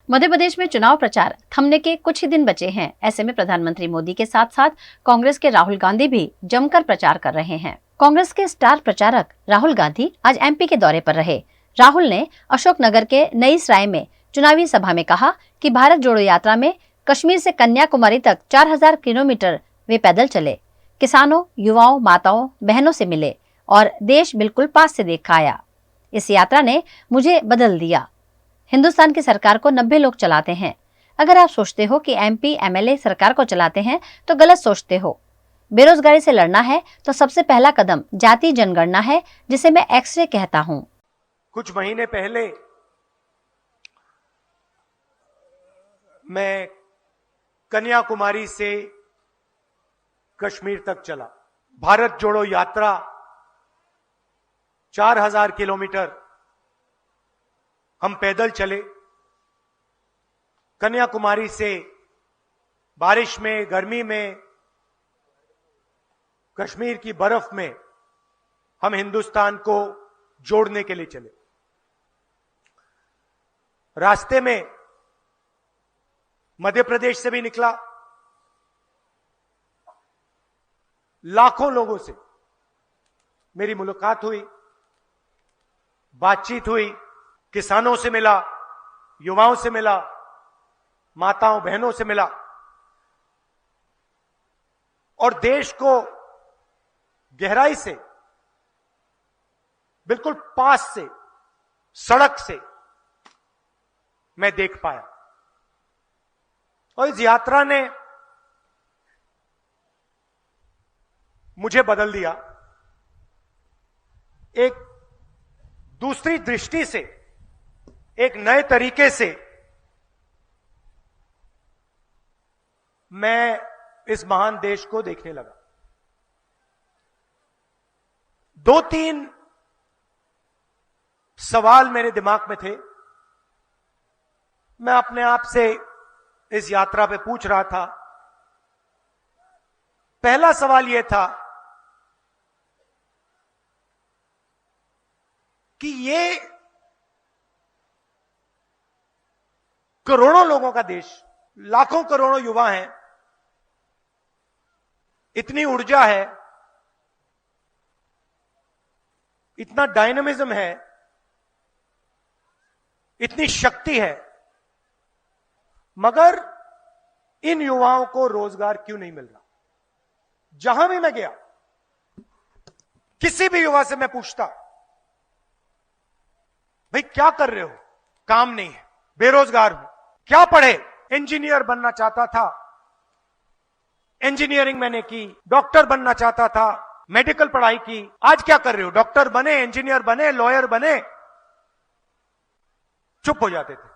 मध्य प्रदेश में चुनाव प्रचार थमने के कुछ ही दिन बचे हैं। ऐसे में प्रधानमंत्री मोदी के साथ साथ कांग्रेस के राहुल गांधी भी जमकर प्रचार कर रहे हैं। कांग्रेस के स्टार प्रचारक राहुल गांधी आज एमपी के दौरे पर रहे। राहुल ने अशोकनगर के नई सराय में चुनावी सभा में कहा कि भारत जोड़ो यात्रा में कश्मीर से कन्याकुमारी तक 4000 किलोमीटर वे पैदल चले, किसानों, युवाओं, माताओं, बहनों से मिले और देश बिल्कुल पास से देखा आया। इस यात्रा ने मुझे बदल दिया। हिंदुस्तान की सरकार को 90 लोग चलाते हैं। अगर आप सोचते हो कि एमपी एमएलए सरकार को चलाते हैं तो गलत सोचते हो। बेरोजगारी से लड़ना है तो सबसे पहला कदम जाति जनगणना है, जिसे मैं एक्सरे कहता हूं। कुछ महीने पहले मैं कन्याकुमारी से कश्मीर तक चला। भारत जोड़ो यात्रा 4000 किलोमीटर हम पैदल चले। कन्याकुमारी से बारिश में, गर्मी में, कश्मीर की बर्फ में हम हिंदुस्तान को जोड़ने के लिए चले। रास्ते में मध्य प्रदेश से भी निकला। लाखों लोगों से मेरी मुलाकात हुई, बातचीत हुई, किसानों से मिला, युवाओं से मिला, माताओं बहनों से मिला और देश को गहराई से, बिल्कुल पास से, सड़क से मैं देख पाया। और इस यात्रा ने मुझे बदल दिया। एक दूसरी दृष्टि से, एक नए तरीके से मैं इस महान देश को देखने लगा। 2-3 सवाल मेरे दिमाग में थे। मैं अपने आप से इस यात्रा पे पूछ रहा था। पहला सवाल यह था कि ये करोड़ों लोगों का देश, लाखों करोड़ों युवा हैं, इतनी ऊर्जा है, इतना डायनामिज्म है, इतनी शक्ति है, मगर इन युवाओं को रोजगार क्यों नहीं मिल रहा? जहां भी मैं गया, किसी भी युवा से मैं पूछता, भाई क्या कर रहे हो? काम नहीं है, बेरोजगार हूं। क्या पढ़े? इंजीनियर बनना चाहता था, इंजीनियरिंग मैंने की। डॉक्टर बनना चाहता था, मेडिकल पढ़ाई की। आज क्या कर रहे हो? डॉक्टर बने, इंजीनियर बने, लॉयर बने। चुप हो जाते थे,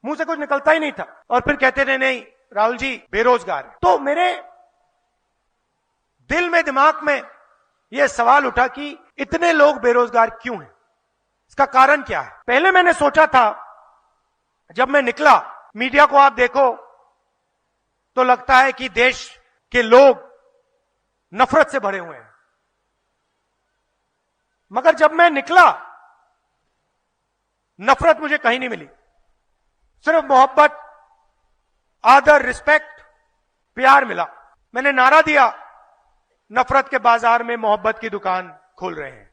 मुंह से कुछ निकलता ही नहीं था और फिर कहते थे नहीं राहुल जी बेरोजगार है। तो मेरे दिल में, दिमाग में यह सवाल उठा कि इतने लोग बेरोजगार क्यों हैं? इसका कारण क्या है? पहले मैंने सोचा था, जब मैं निकला, मीडिया को आप देखो तो लगता है कि देश के लोग नफरत से भरे हुए हैं, मगर जब मैं निकला नफरत मुझे कहीं नहीं मिली। सिर्फ मोहब्बत, आदर, रिस्पेक्ट, प्यार मिला। मैंने नारा दिया, नफरत के बाजार में मोहब्बत की दुकान खोल रहे हैं।